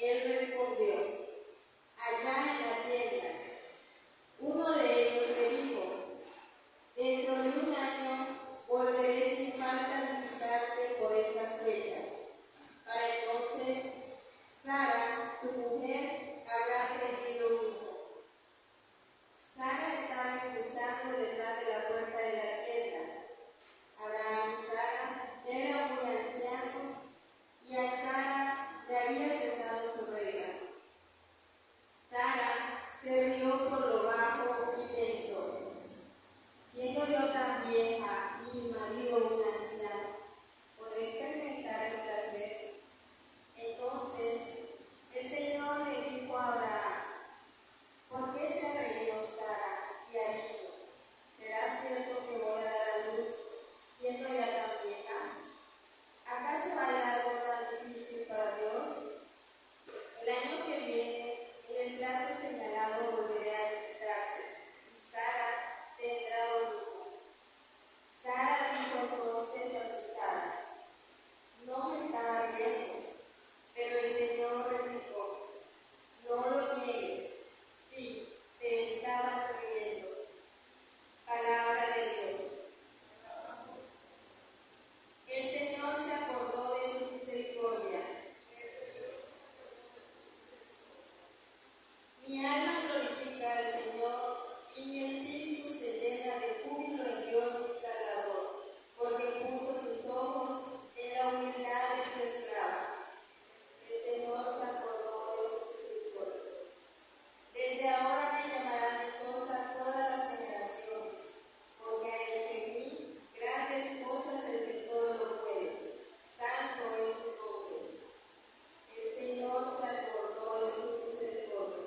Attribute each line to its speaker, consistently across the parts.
Speaker 1: Él respondió: allá en la tienda. Uno de ellos le dijo: dentro de un año volveré sin falta a visitarte por estas fechas. Para entonces Sara, tu mujer, habrá tenido un hijo. Sara estaba escuchando detrás de la puerta de la tienda. Abraham y Sara ya eran muy ancianos y a Sara le había cesado su regla. Sara se rió por lo bajo y pensó: siendo yo tan vieja y mi marido un anciano, ¿podré experimentar el placer? Entonces el Señor le dijo a Abraham: ¿por qué se ha reído Sara y ha dicho: ¿será cierto que voy a dar a luz siendo ya tan vieja? ¿Acaso hay algo tan difícil para Dios? El año que viene, en el plazo señalado, volveré a visitarte, y Sara tendrá un hijo. Sara dijo entonces asustada: no me estaba riendo. Pero el Señor replicó: no lo niegues, sí, te estabas riendo. Palabra de Dios. El Señor se acordó de su misericordia. Mi alma glorifica al Señor y mi espíritu se llena de júbilo en Dios mi Salvador, porque puso sus ojos en la humildad de su esclava. El Señor se acordó de su misericordia. Desde ahora me llamarán dichosa todas las generaciones, porque ha hecho en mí grandes cosas el que todo lo puede. Santo es su nombre. El Señor se acordó de su misericordia.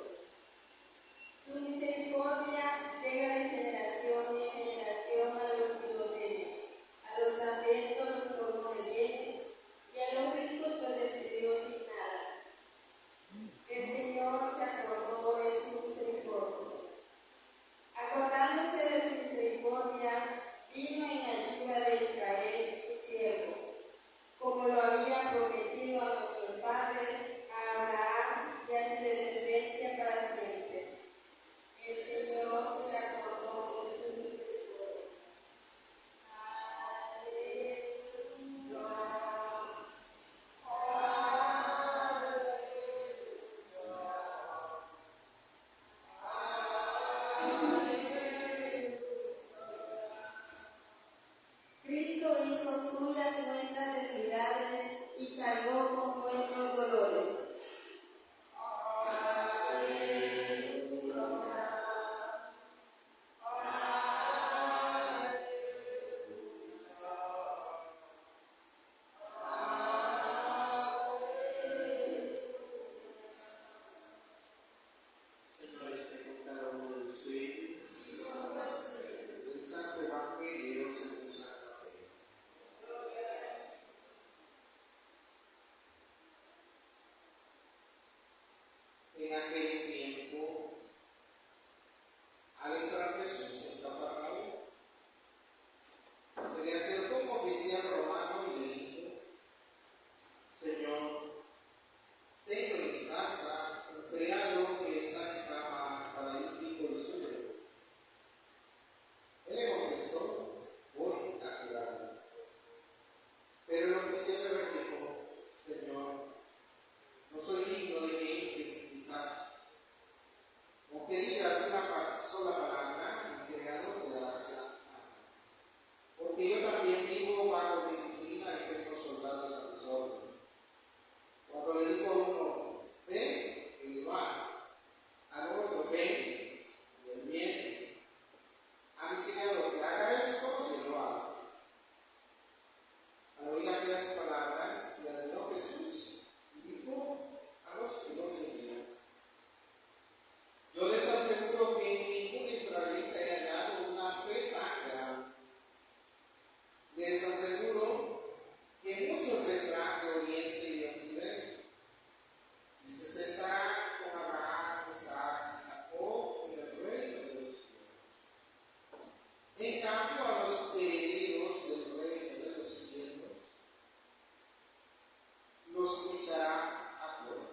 Speaker 1: Su misericordia llega de generación en generación a los que lo temen. A los hambrientos los colmó de bienes, y a los ricos los despidió sin nada. El Señor se acordó de su misericordia. Acordándose de su misericordia, vino en ayuda de Israel, su siervo, como lo había prometido a nuestros padres, a Abraham y a su descendencia para siempre. El Señor se acordó de su misericordia. Aleluya. Cristo hizo suyas nuestras debilidades y cargó con nuestros dolores.
Speaker 2: Señor esté con cada uno de ustedes. El Santo Evangelio según San Mateo. En aquel tiempo, al entrar Jesús en Capernaum, se le acercó un oficial romano y le dijo: Señor, tengo en mi casa un criado que está en cama paralítico y sufre. Él le contestó: voy a curarlo. Pero el oficial le replicó: Señor, no soy digno de que entres en mi casa. Con que digas una sola palabra, mi criado te dará sana. Porque yo también vivo bajo disciplina y tengo soldados a mis órdenes. Cuando le digo a uno: ven, él va. Al otro: ven, y él viene. A mi criado: que haga esto, y él lo hace. Al oír aquellas palabras, se admiró Jesús y dijo a los que lo seguían: yo les aseguro que en ningún israelita he hallado una fe tan grande. Les aseguro que muchos vendrán de oriente y de occidente y se sentarán con Abraham, Isaac y Jacob en el reino de los cielos. En cambio, a los herederos del reino de los cielos los echarán afuera.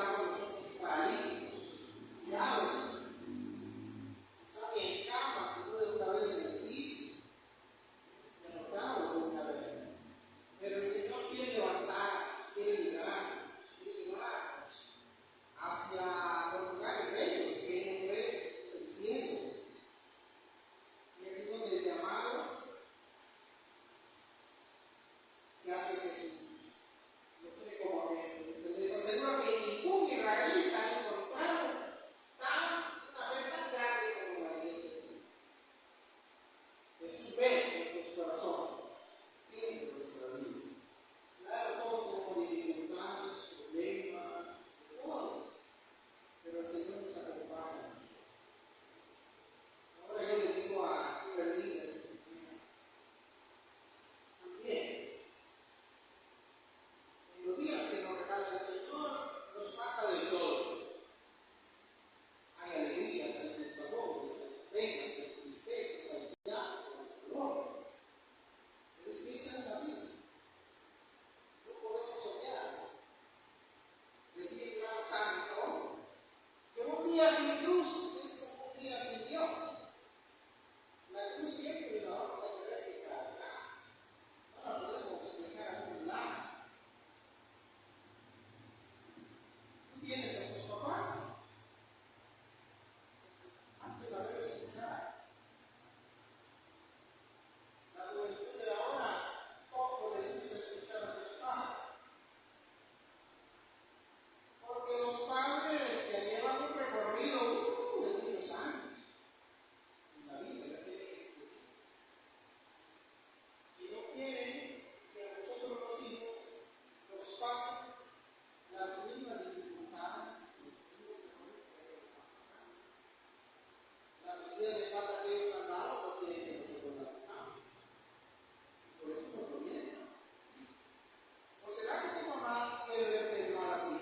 Speaker 2: estamos nosotros paralíticos, tirados, quizá ni en cama, sino de una vez en el piso, derrotados de una vez. Pero el Señor quiere levantarnos, quiere librarnos, quiere llevarnos hacia los lugares bellos que Él ofrece, es el cielo. Y aquí es donde el llamado que hace Jesús lo pone como ejemplo. Se les asegura que ningún israelita ha encontrado una fe tan grande como la de este tipo. Jesús ve nuestros corazones, tiene nuestra vida. Claro, todos tenemos dificultades, problemas, todo, pero el Señor nos acompaña. Ahora yo le digo a Berlín, también, en los días que nos regala el Señor, nos pasa de todo. Hay alegrías, hay sinsabores, hay penas, hay tristezas, hay llanto, hay dolor. Pero es que esa es la vida. No podemos soñar, decir gran santo, que un día sin cruz es como un día sin Dios. La cruz siempre la vamos a tener que cargar. No la podemos dejar a un lado. Tú tienes a tus papás. Antes saber escuchar. La juventud de ahora poco le gusta escuchar a sus padres. Porque los padres ya llevan un recorrido de muchos años. En la Biblia ya tienen experiencia. Y no quieren que a nosotros los hijos nos pasen las mismas dificultades, los mismos errores que ellos han pasado. La medida de pata que ellos han dado no quieren que nosotros la tengamos. Por eso nos orientan. ¿O será que tu mamá quiere verte mal a ti?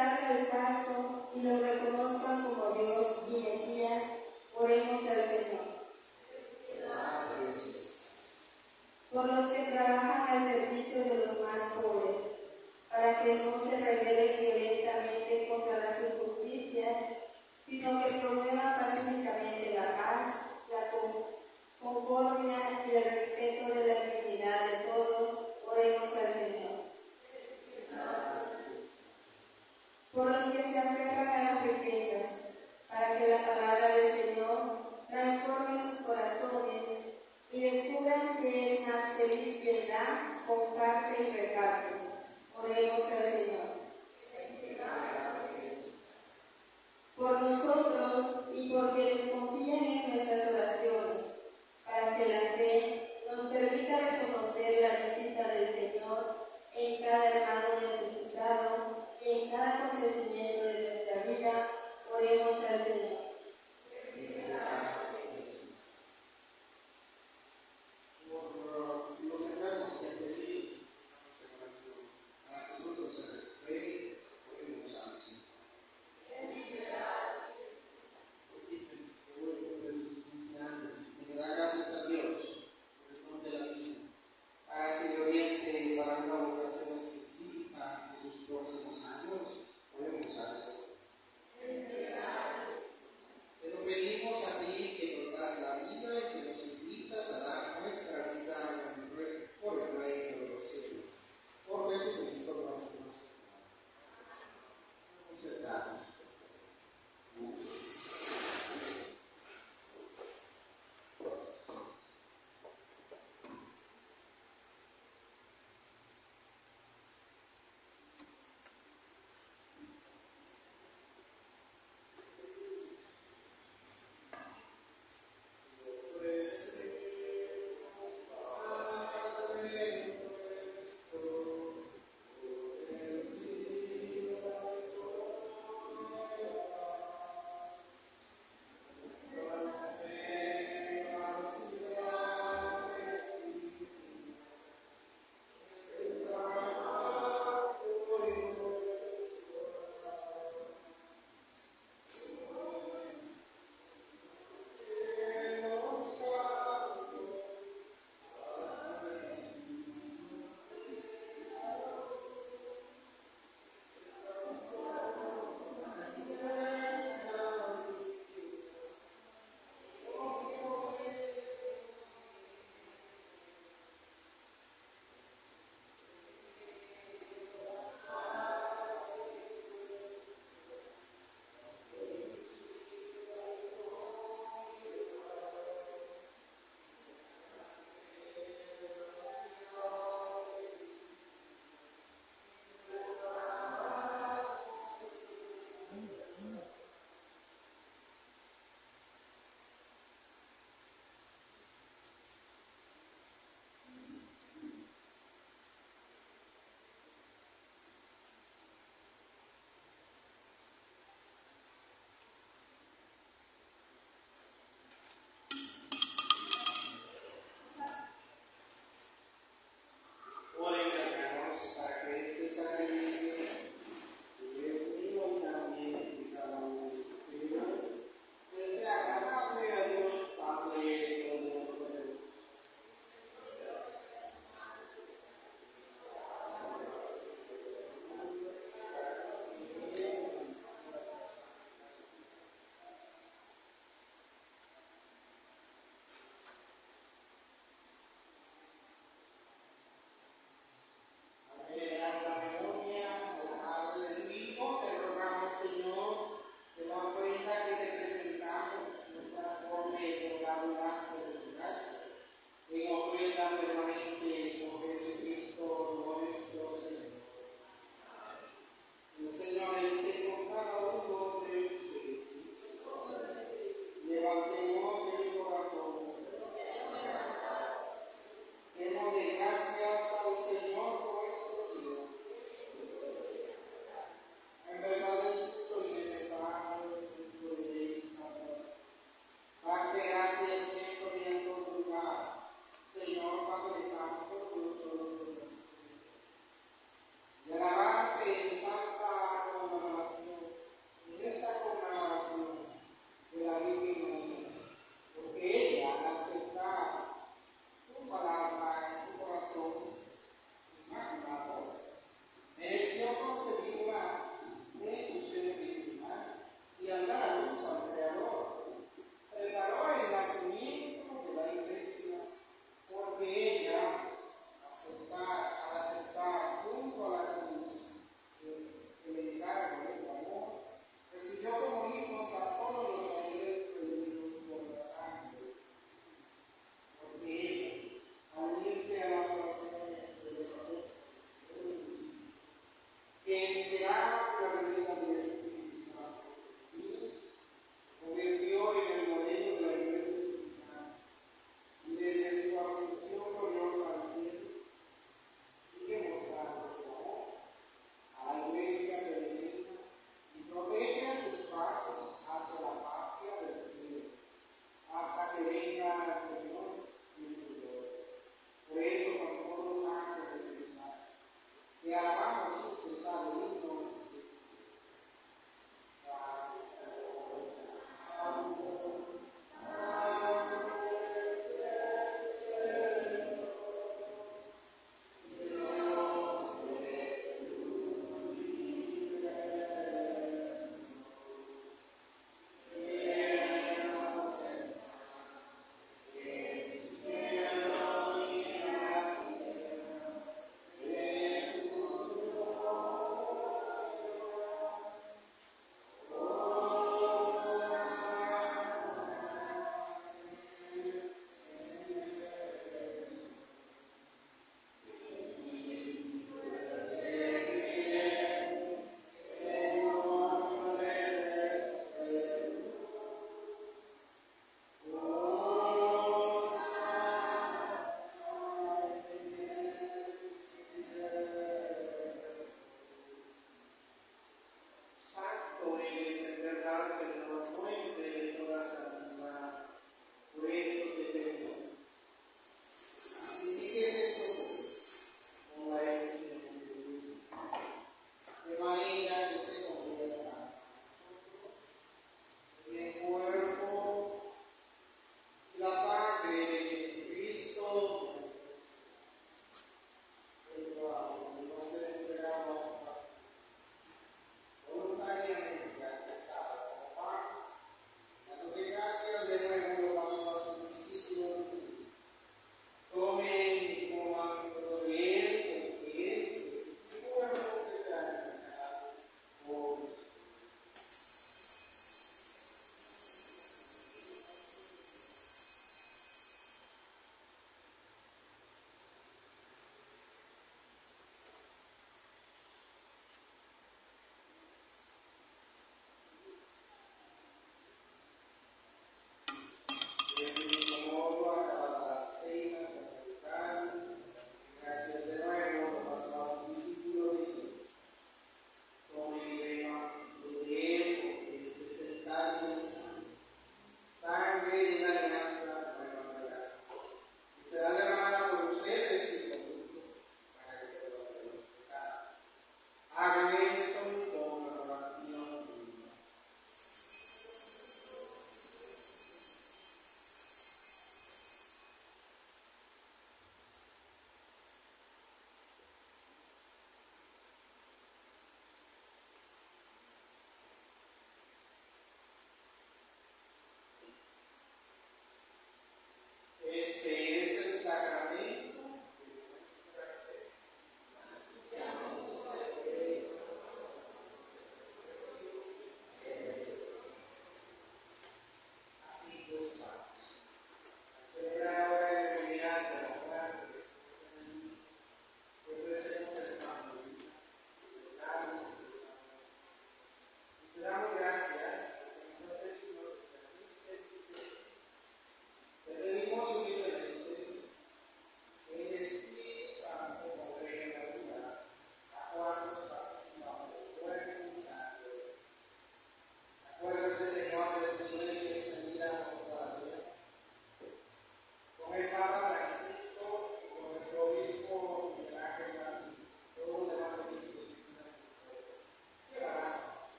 Speaker 1: salga al paso y lo reconozcan como Dios y Mesías, oremos al Señor. Por los que trabajan al servicio de los más pobres, para que no se rebelen violentamente contra las injusticias, sino que promuevan pacíficamente la paz, la concordia y el respeto de la dignidad de todos, oremos al Señor. Por los que se aferran a las riquezas, para que la palabra del Señor transforme sus corazones y descubran que es más feliz quien da, comparte y reparte. Oremos al Señor.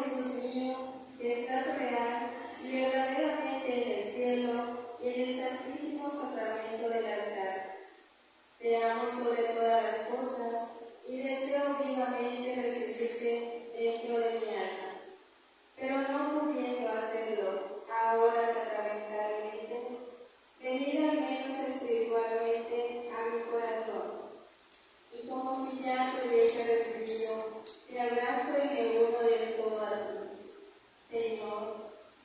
Speaker 1: Jesús mío, que estás real y verdaderamente en el cielo y en el santísimo sacramento del altar. Te amo sobre todas las cosas y deseo vivamente recibirte dentro de mi alma. Pero no pudiendo hacerlo ahora sacramentalmente, venid al menos espiritualmente a mi corazón. Y como si ya te hubiese recibido, te abrazo y me uno del todo a ti. Señor,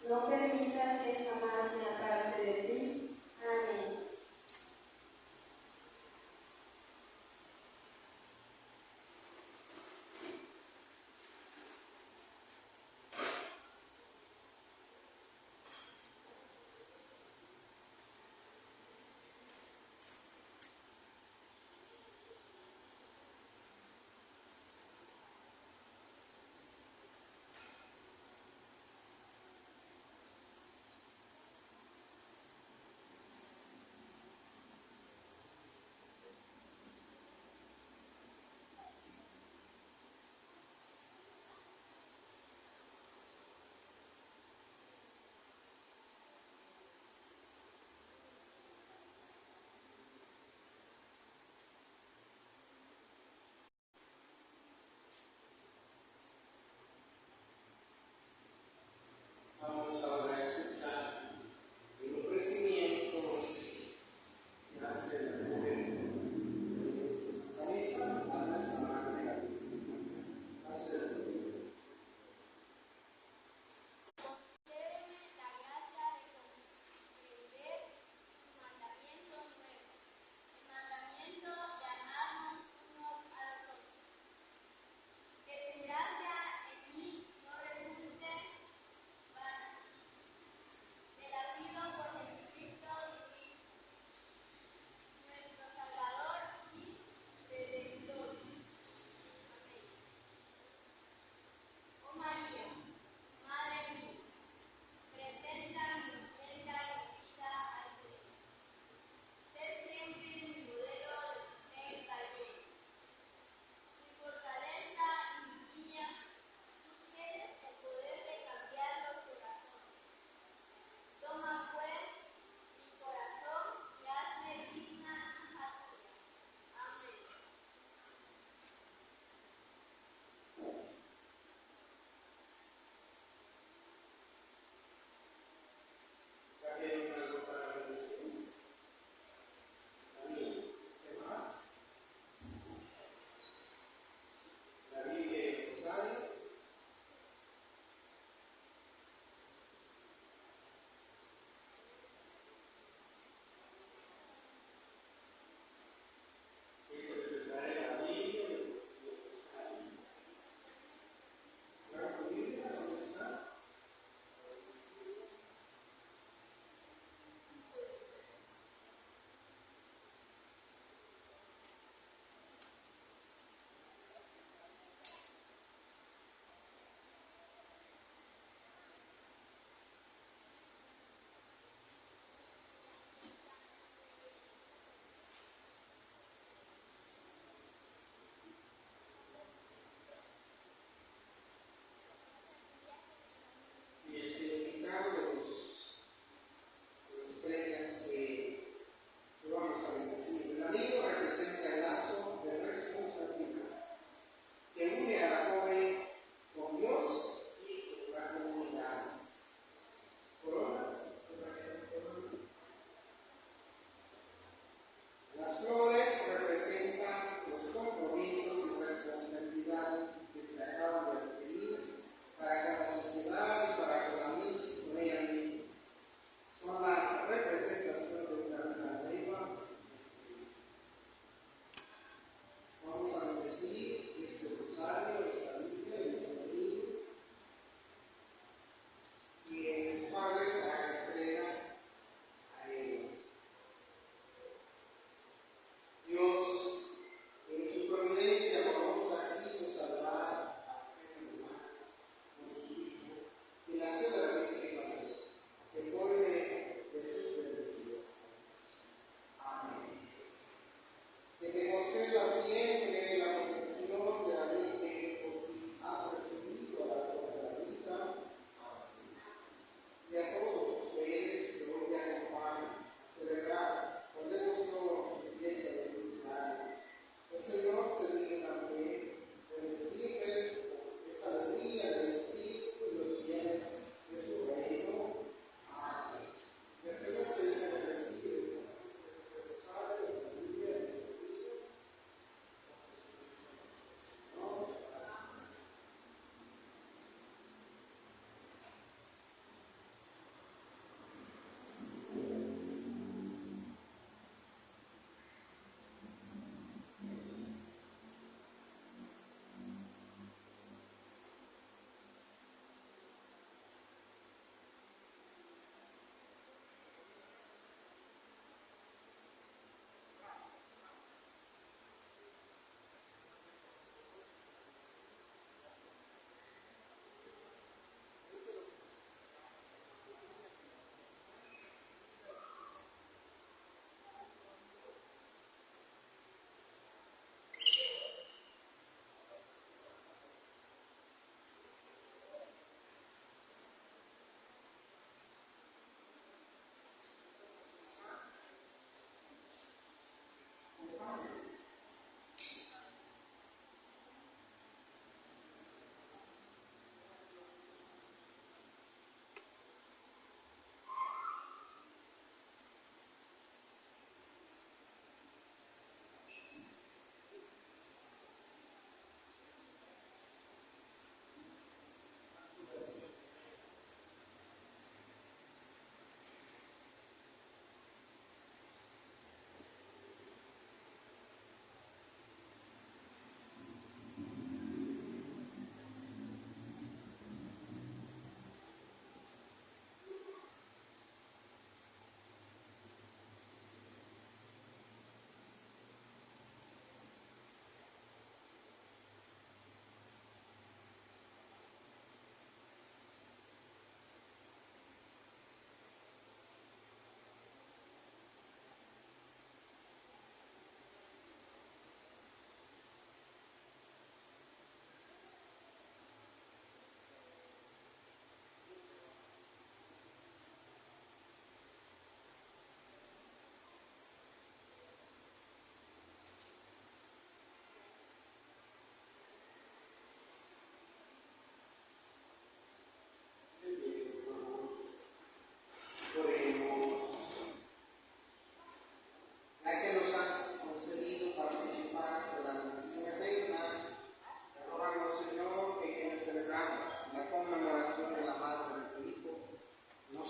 Speaker 1: no permitas que jamás me aparte de ti. Amén.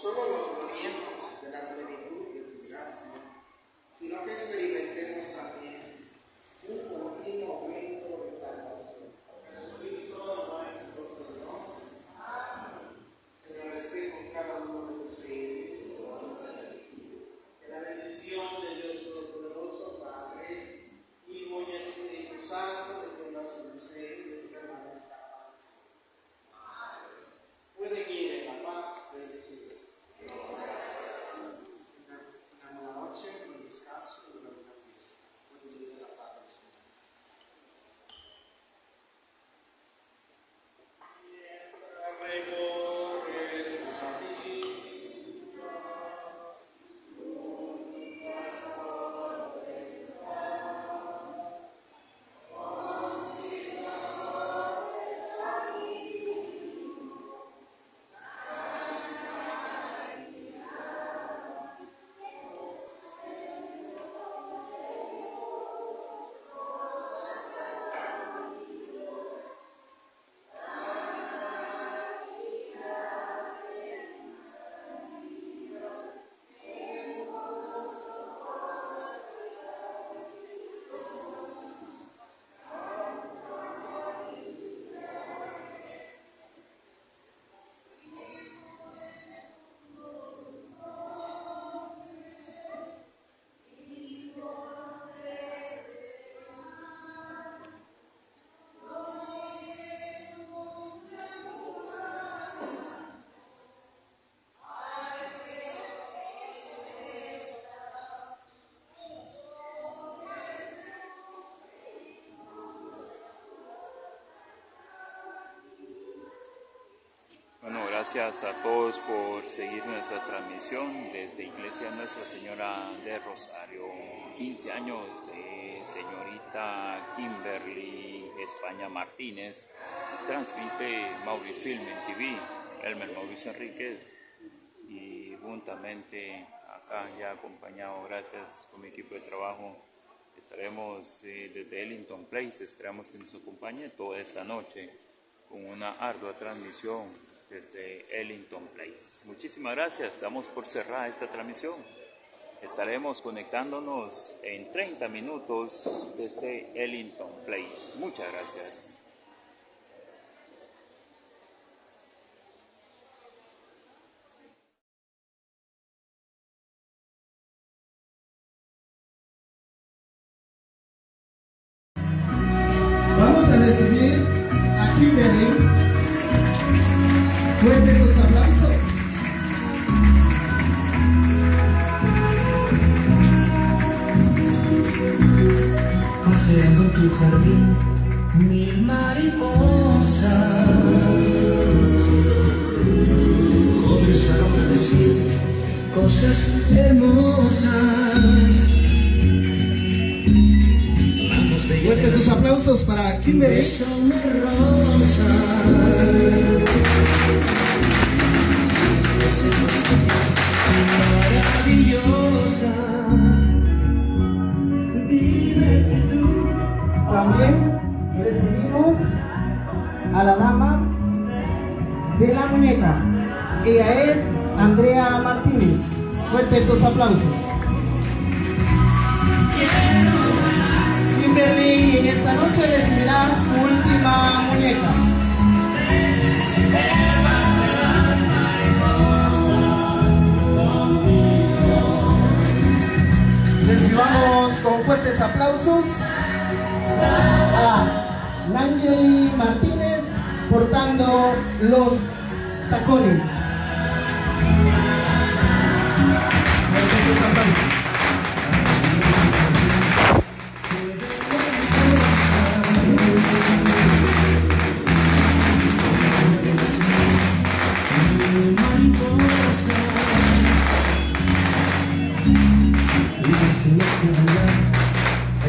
Speaker 2: solo los gloriemos de la plenitud de tu gracia, sino que experimentemos también un continuo aumento de salvación. Jesucristo nuestro Señor. Señor, esté con cada uno de tus hijos. Que la bendición de Dios Todopoderoso, Padre, Hijo y Espíritu Santo, descienda sobre ustedes y permanezca. Pueden ir en la paz del Señor. Una buena noche, un descanso y una buena fiesta. Pueden ir en la paz del Señor.
Speaker 3: Bueno, gracias a todos por seguir nuestra transmisión desde Iglesia Nuestra Señora de Rosario. 15 años de señorita Kimberly España Martínez. Transmite Maurifilm en TV, Elmer Mauricio Enríquez. Y juntamente acá ya acompañado, gracias con mi equipo de trabajo, estaremos desde Ellington Place. Esperamos que nos acompañe toda esta noche con una ardua transmisión desde Ellington Place. Muchísimas gracias, estamos por cerrar esta transmisión. Estaremos conectándonos en 30 minutos desde Ellington Place. Muchas gracias.
Speaker 2: Vamos a recibir a Kimberly. Fuertes sus aplausos.
Speaker 4: Paseando en tu jardín, mil mariposas comenzaron a decir cosas hermosas. Vamos de
Speaker 2: Fuertes sus aplausos para Kimberly.
Speaker 4: son rosas. Maravillosa. Dime si tú
Speaker 5: También recibimos a la dama de la muñeca. Ella es Andrea Martínez. Fuertes sus aplausos. Kimberly en esta noche recibirá su última muñeca. Recibamos con fuertes aplausos a Nangeli Martínez portando los tacones. Fuertes aplausos.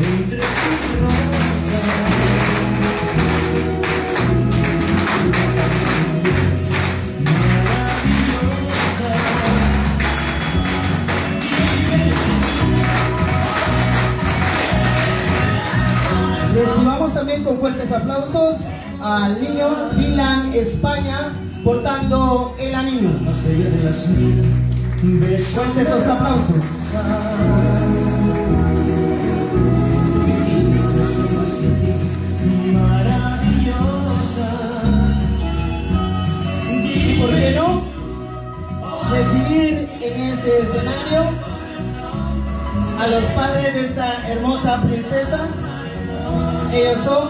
Speaker 4: entre tus rosas.
Speaker 5: Recibamos también con fuertes aplausos al niño Dylan España portando el anillo.
Speaker 4: Más bella de las mil besos.
Speaker 5: Fuerte esos aplausos.
Speaker 4: Maravillosa.
Speaker 5: ¿Y por qué no recibir en ese escenario a los padres de esta hermosa princesa? Ellos son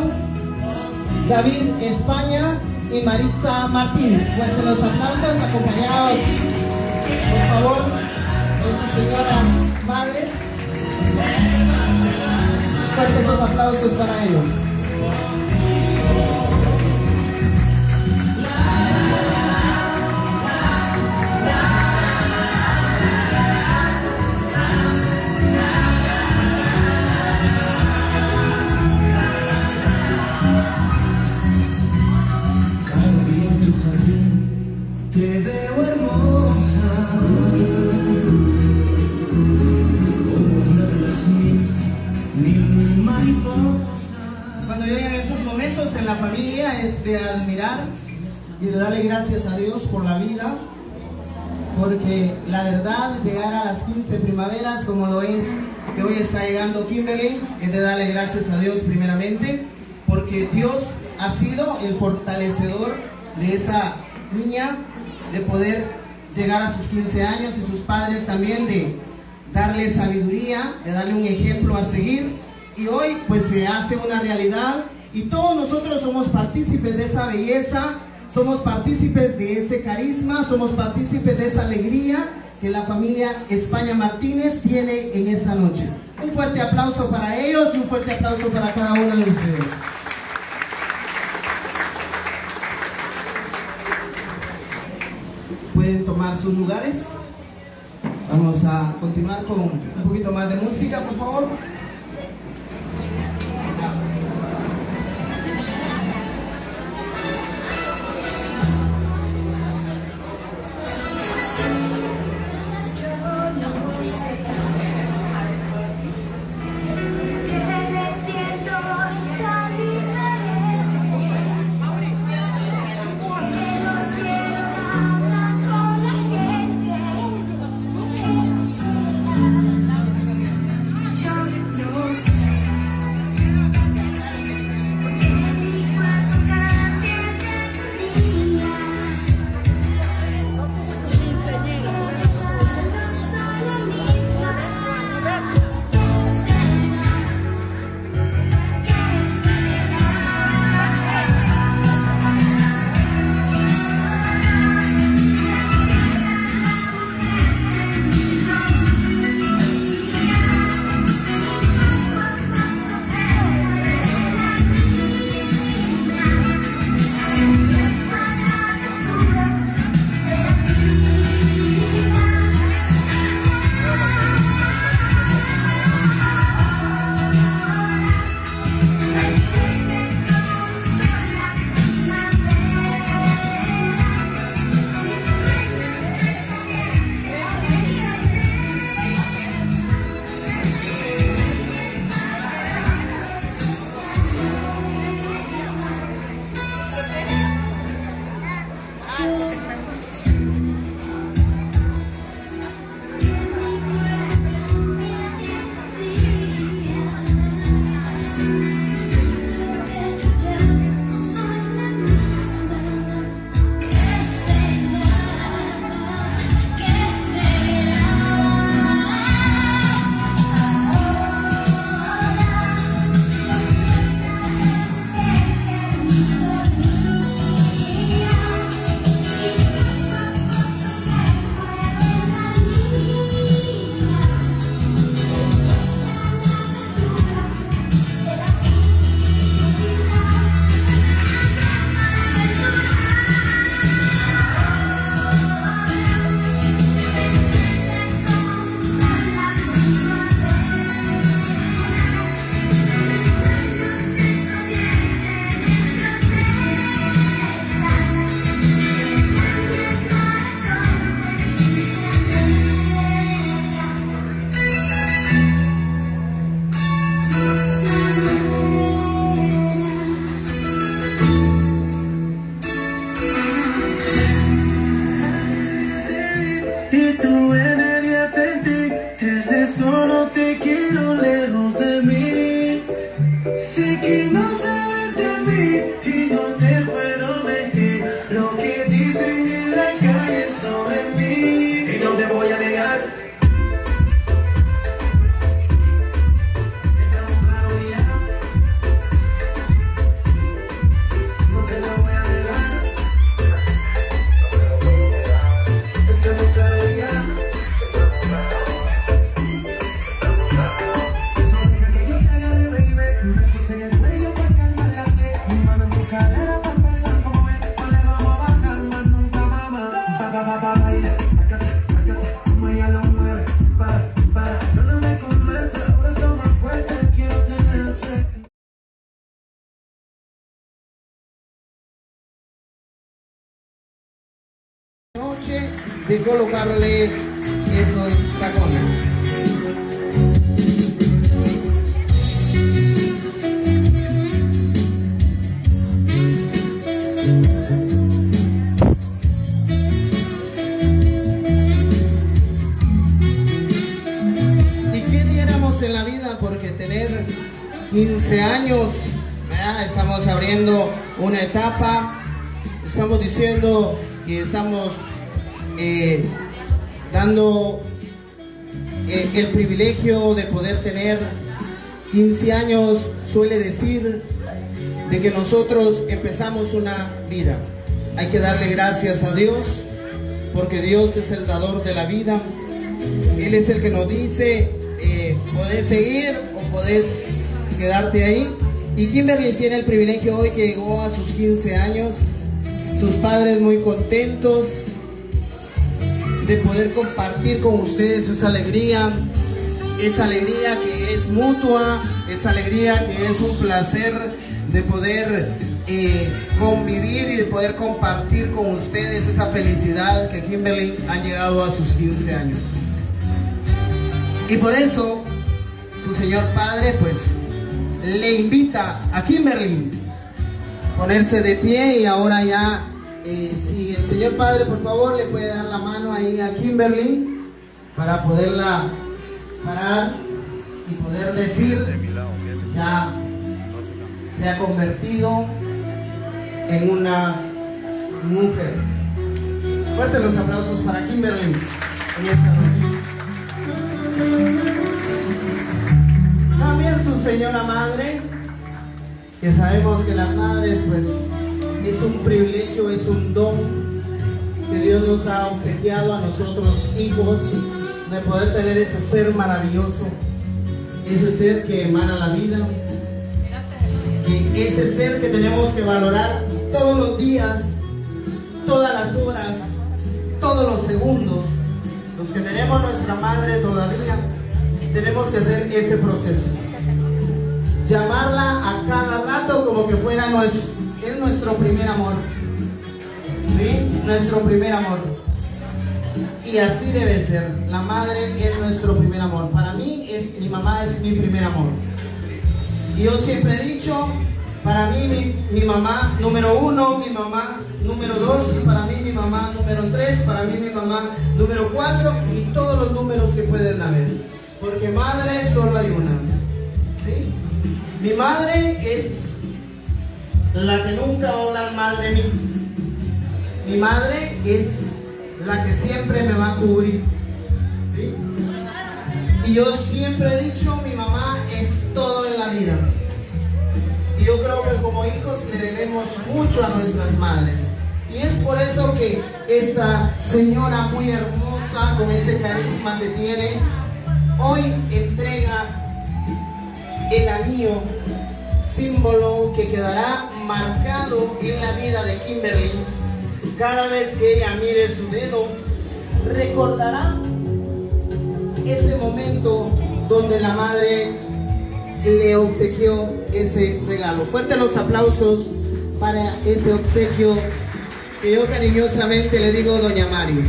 Speaker 5: David España y Maritza Martín. Fuertes los aplausos, acompañados, por favor, de sus señoras madres. Fuertes los aplausos para ellos.
Speaker 4: Te veo hermosa, como una de las mil mariposas.
Speaker 5: Cuando llegan esos momentos en la familia es de admirar y de darle gracias a Dios por la vida, porque la verdad, llegar a las 15 primaveras como lo es que hoy está llegando Kimberly, es de darle gracias a Dios primeramente, porque Dios ha sido el fortalecedor de esa niña, de poder llegar a sus 15 años, y sus padres también de darle sabiduría, de darle un ejemplo a seguir, y hoy pues se hace una realidad, y todos nosotros somos partícipes de esa belleza, somos partícipes de ese carisma, somos partícipes de esa alegría que la familia España Martínez tiene en esta noche. Un fuerte aplauso para ellos y un fuerte aplauso para cada uno de ustedes. Pueden tomar sus lugares. Vamos a continuar con un poquito más de música, por favor.
Speaker 6: Yo
Speaker 4: dicen en la calle sobre mí, y no te voy a negar.
Speaker 5: Noche de colocarle esos tacones. ¿Y qué diéramos en la vida porque tener 15 años? ¿Verdad? Estamos abriendo una etapa, estamos diciendo que estamos dando el privilegio de poder tener 15 años. Suele decir de que nosotros empezamos una vida. Hay que darle gracias a Dios, porque Dios es el dador de la vida. Él es el que nos dice, podés seguir o podés quedarte ahí. Y Kimberly tiene el privilegio hoy que llegó a sus 15 años. Sus padres muy contentos de poder compartir con ustedes esa alegría que es mutua, esa alegría que es un placer de poder convivir y de poder compartir con ustedes esa felicidad que Kimberly ha llegado a sus 15 años. Y por eso su señor padre pues le invita a Kimberly a ponerse de pie, y ahora ya si el señor padre por favor le puede dar la mano ahí a Kimberly para poderla parar y poder decir, ya se ha convertido en una mujer. Fuertes los aplausos para Kimberly en esta noche. También su señora madre, que sabemos que las madres pues es un privilegio, es un don que Dios nos ha obsequiado a nosotros hijos, de poder tener ese ser maravilloso, ese ser que emana la vida, que ese ser que tenemos que valorar todos los días, todas las horas, todos los segundos. Los que tenemos nuestra madre todavía tenemos que hacer ese proceso, llamarla a cada rato como que fuera nuestro primer amor, ¿sí? Nuestro primer amor. Y así debe ser. La madre es nuestro primer amor. Para mí mi mamá es mi primer amor. Y yo siempre he dicho, para mí mi mamá número 1, mi mamá número 2, y para mí mi mamá número 3, para mí mi mamá número 4, y todos los números que pueden haber. Porque madre solo hay una, ¿sí? Mi madre es la que nunca va a hablar mal de mí. Mi madre es la que siempre me va a cubrir, ¿sí? Y yo siempre he dicho, mi mamá es todo en la vida. Y yo creo que como hijos le debemos mucho a nuestras madres. Y es por eso que esta señora muy hermosa, con ese carisma que tiene, hoy entrega el anillo, símbolo que quedará marcado en la vida de Kimberly. Cada vez que ella mire su dedo, recordará ese momento donde la madre le obsequió ese regalo. Fuertes los aplausos para ese obsequio que yo cariñosamente le digo Doña Mari.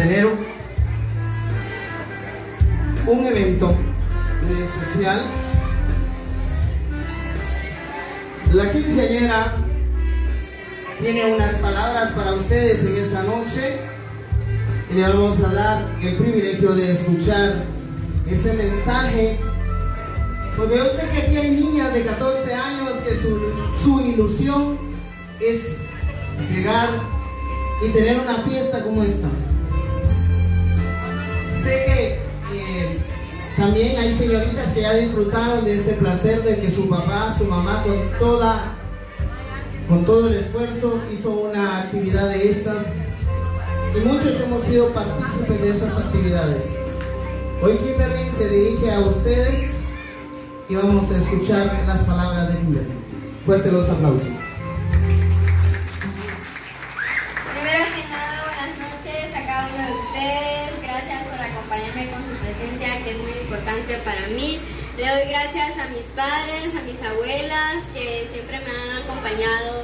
Speaker 5: enero un evento muy especial. La quinceañera tiene unas palabras para ustedes en esta noche y le vamos a dar el privilegio de escuchar ese mensaje, porque yo sé que aquí hay niñas de 14 años que su ilusión es llegar y tener una fiesta como esta. Sé que también hay señoritas que ya disfrutaron de ese placer de que su papá, su mamá con todo el esfuerzo hizo una actividad de esas, y muchos hemos sido partícipes de esas actividades. Hoy Kimberly se dirige a ustedes y vamos a escuchar las palabras de Kimberly. Fuerte los aplausos.
Speaker 6: Primero que nada, buenas noches a cada uno de ustedes. Gracias por acompañarme con su presencia, que es muy importante para mí. Le doy gracias a mis padres, a mis abuelas, que siempre me han acompañado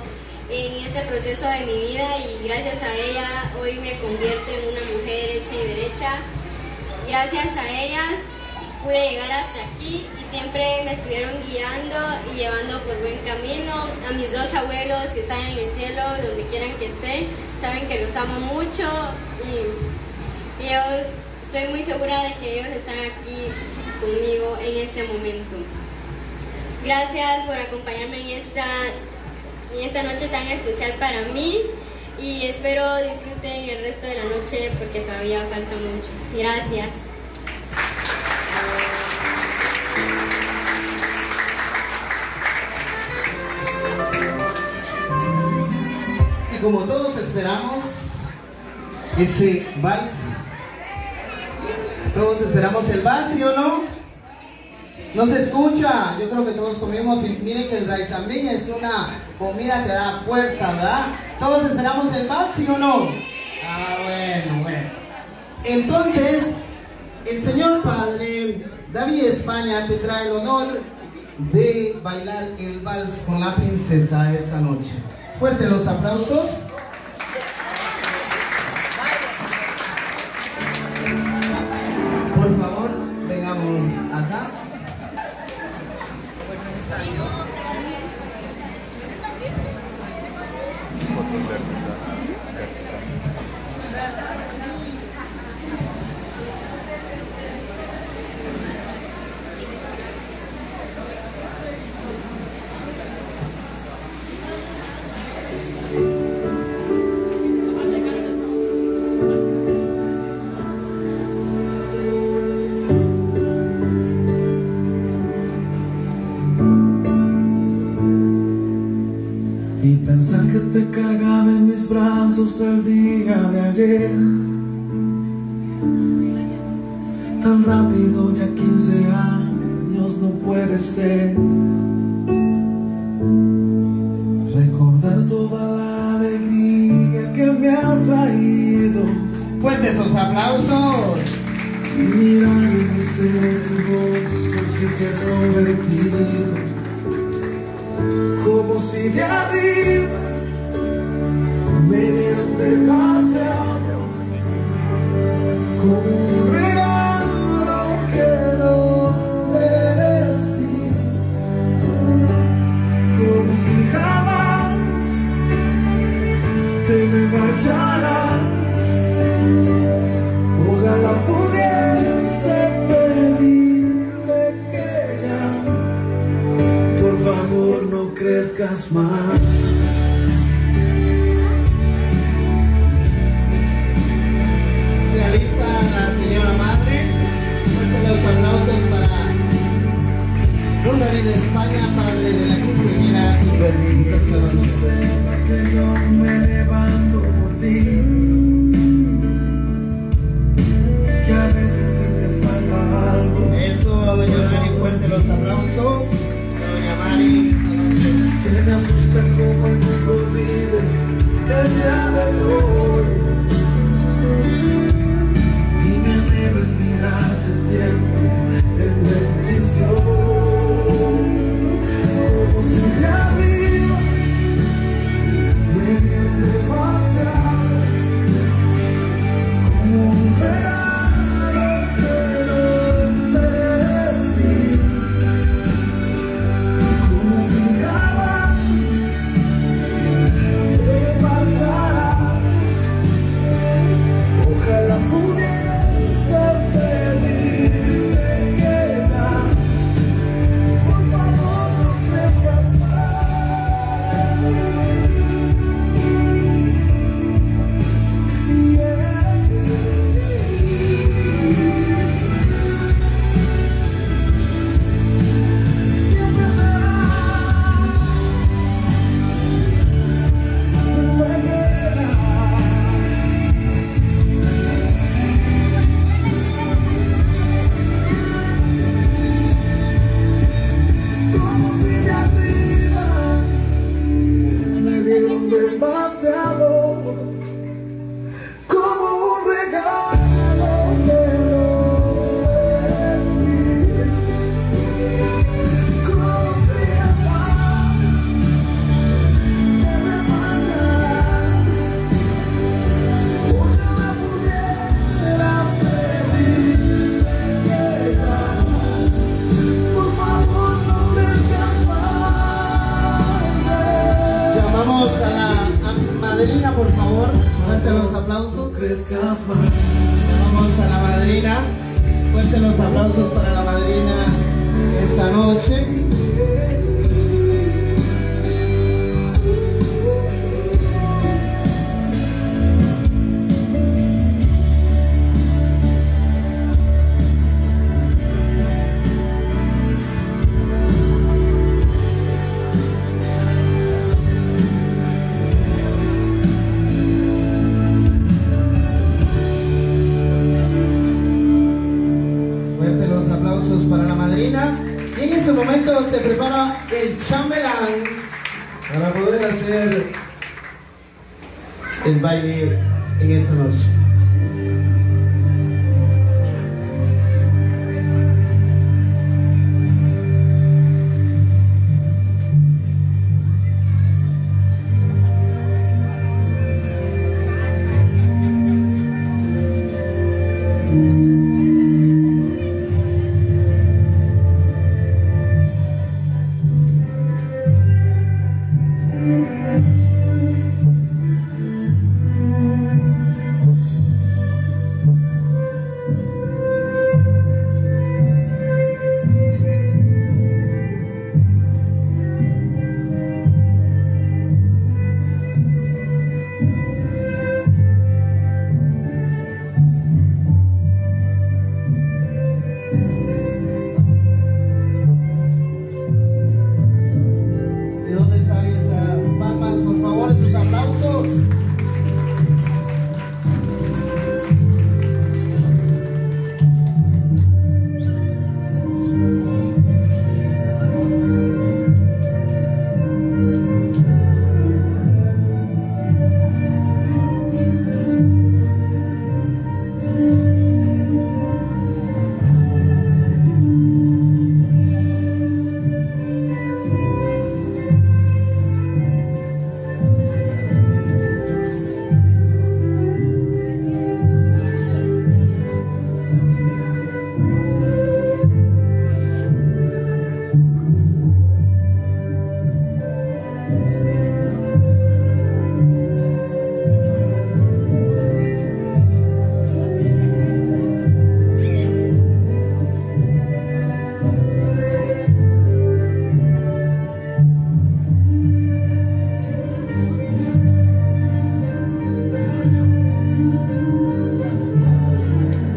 Speaker 6: en este proceso de mi vida, y gracias a ella hoy me convierto en una mujer hecha y derecha. Gracias a ellas pude llegar hasta aquí y siempre me estuvieron guiando y llevando por buen camino. A mis dos abuelos que están en el cielo, donde quieran que estén, saben que los amo mucho, y ellos, estoy muy segura de que ellos están aquí conmigo en este momento. Gracias por acompañarme en esta noche tan especial para mí, y espero disfruten el resto de la noche porque todavía falta mucho. Gracias.
Speaker 5: Y como todos esperamos ese vals, todos esperamos el vals, ¿sí o no? No se escucha. Yo creo que todos comimos, y miren que el raizambeña es una comida que da fuerza, ¿verdad? Todos esperamos el vals, ¿sí o no? Ah, bueno. Entonces, el señor padre David España te trae el honor de bailar el vals con la princesa esta noche. Fuerte los aplausos. Por favor, vengamos acá.
Speaker 4: Y pensar que te cargaba en mis brazos el día de ayer, tan rápido, ya 15 años, no puede ser. Recordar toda la alegría que me has traído,
Speaker 5: Fuerte esos aplausos.
Speaker 4: y mirar el ser hermoso que te has convertido, como si de arriba me dieron demasiado, como un regalo que no merecí, como si jamás te me marcharás. Ojalá pudiese pedirte que ya, por favor, no crezcas más.
Speaker 5: Se alista la señora madre. Fuerte los aplausos para don David España, padre de la quinceañera Kimberly.
Speaker 4: No sepas que yo me levanto por ti, que a veces sí te falta algo.
Speaker 5: Eso, doña Mari, fuerte los aplausos. Doña Mari,
Speaker 4: Que me asusta como el mundo vive el día de hoy, y me anhelo es mirarte siempre en bendición, como si la vida me dio demasiado, parezcas mal.
Speaker 5: Vamos a la madrina. Fuertes los aplausos para la madrina esta noche. Para la madrina. Y en ese momento se prepara el chambelán para poder hacer el baile en esta noche.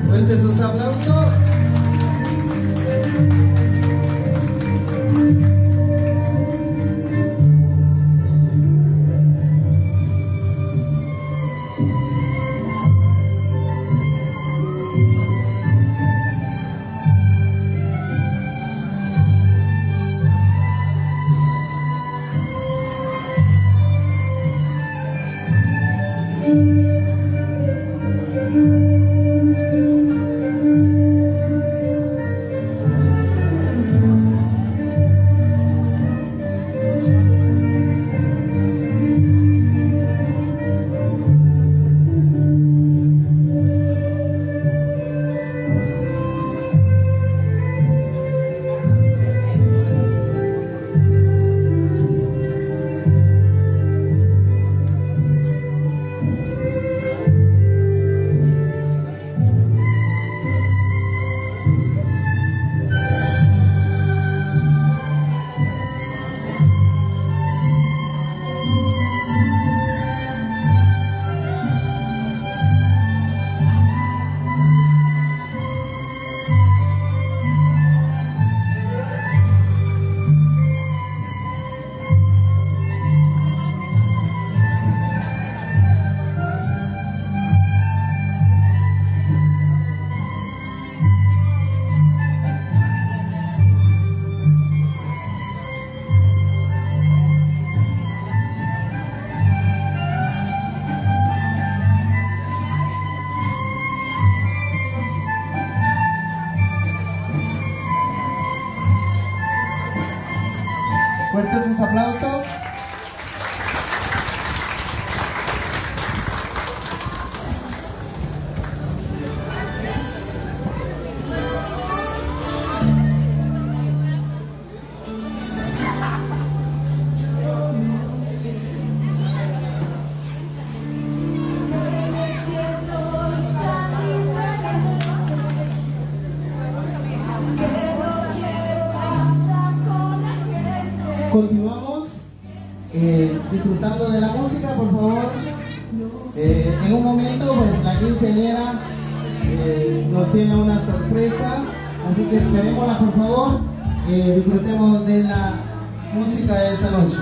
Speaker 5: Fuertes sus aplausos.
Speaker 7: Me siento
Speaker 5: disfrutando de la música, por favor. En un momento, pues la quinceañera nos tiene una sorpresa, así que esperémosla, por favor. Disfrutemos de la música de esa noche.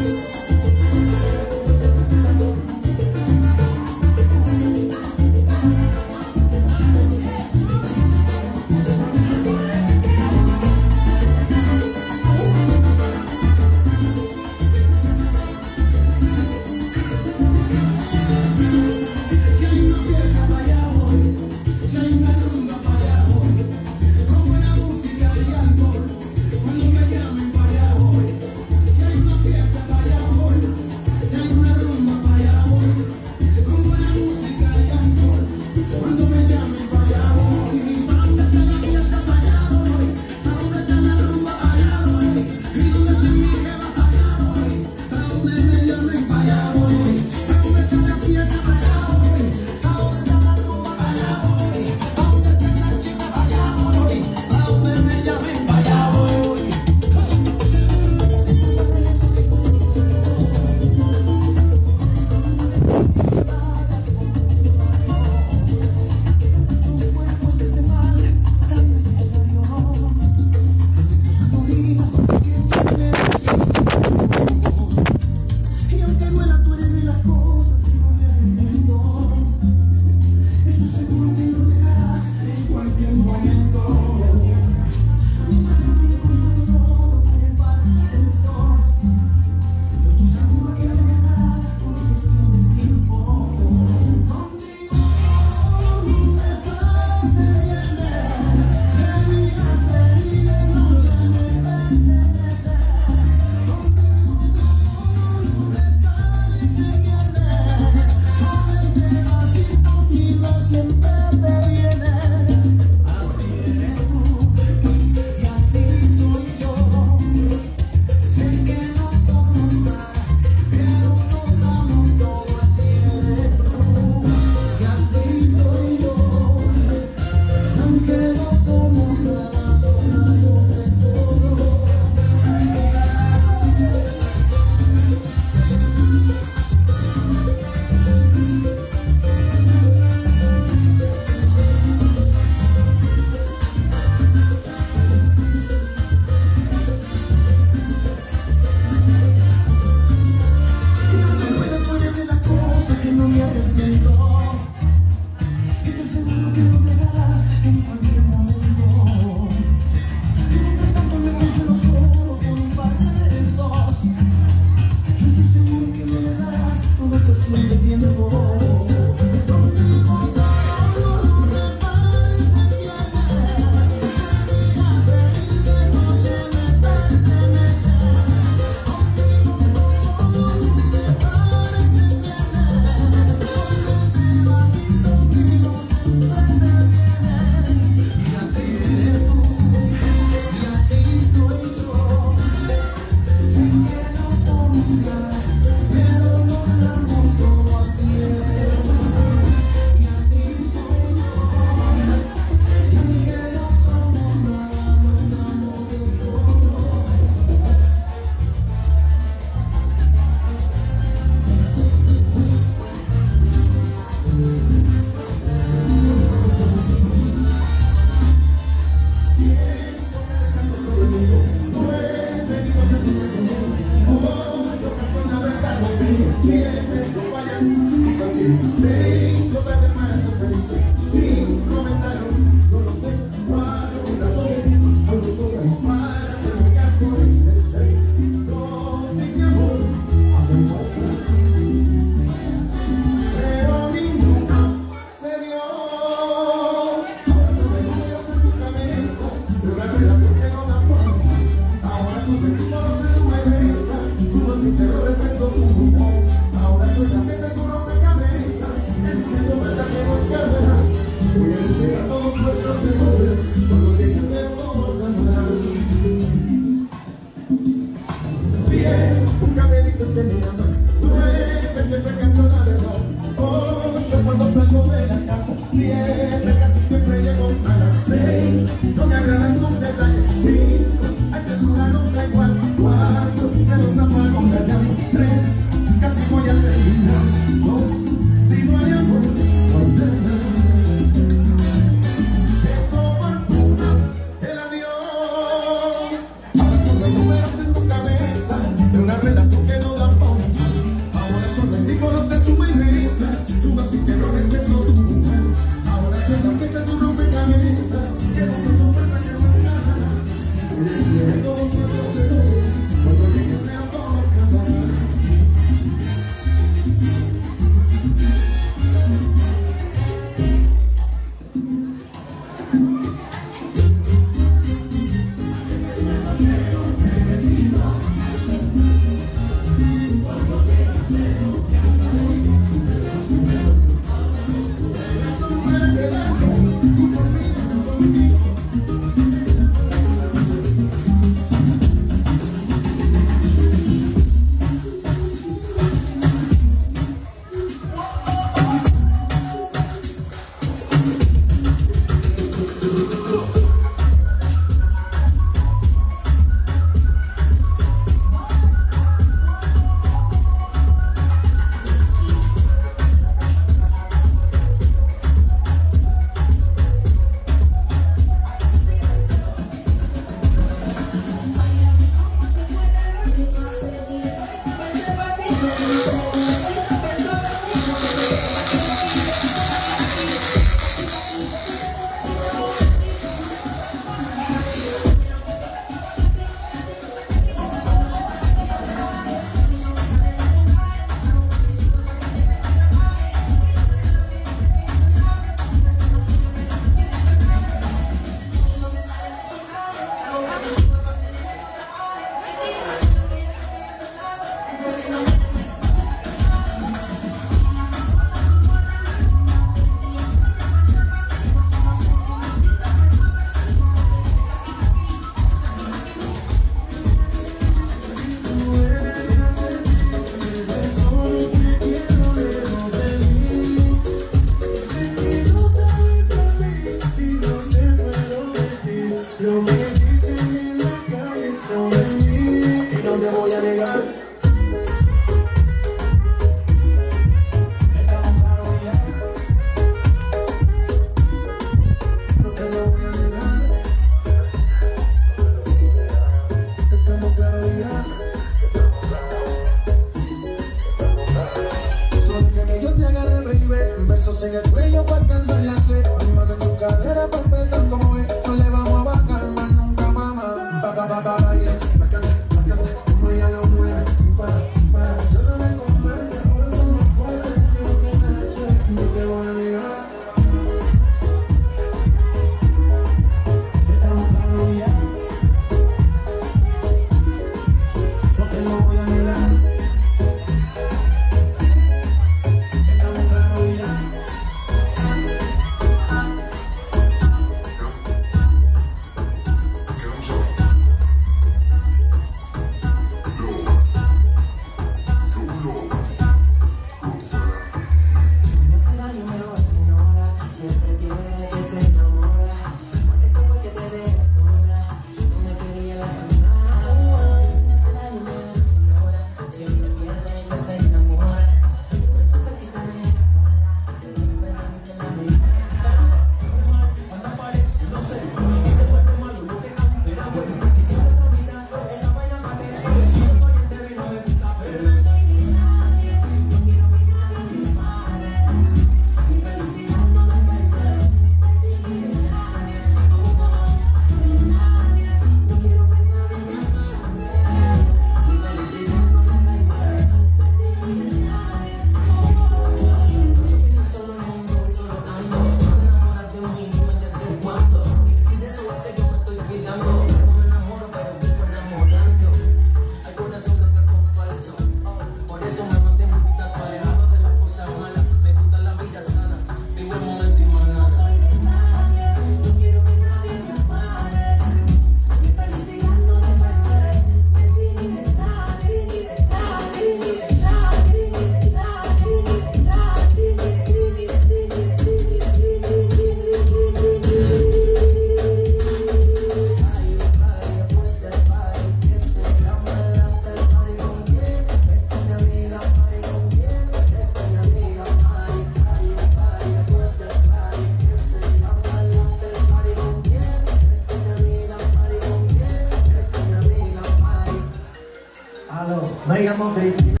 Speaker 7: María Modric.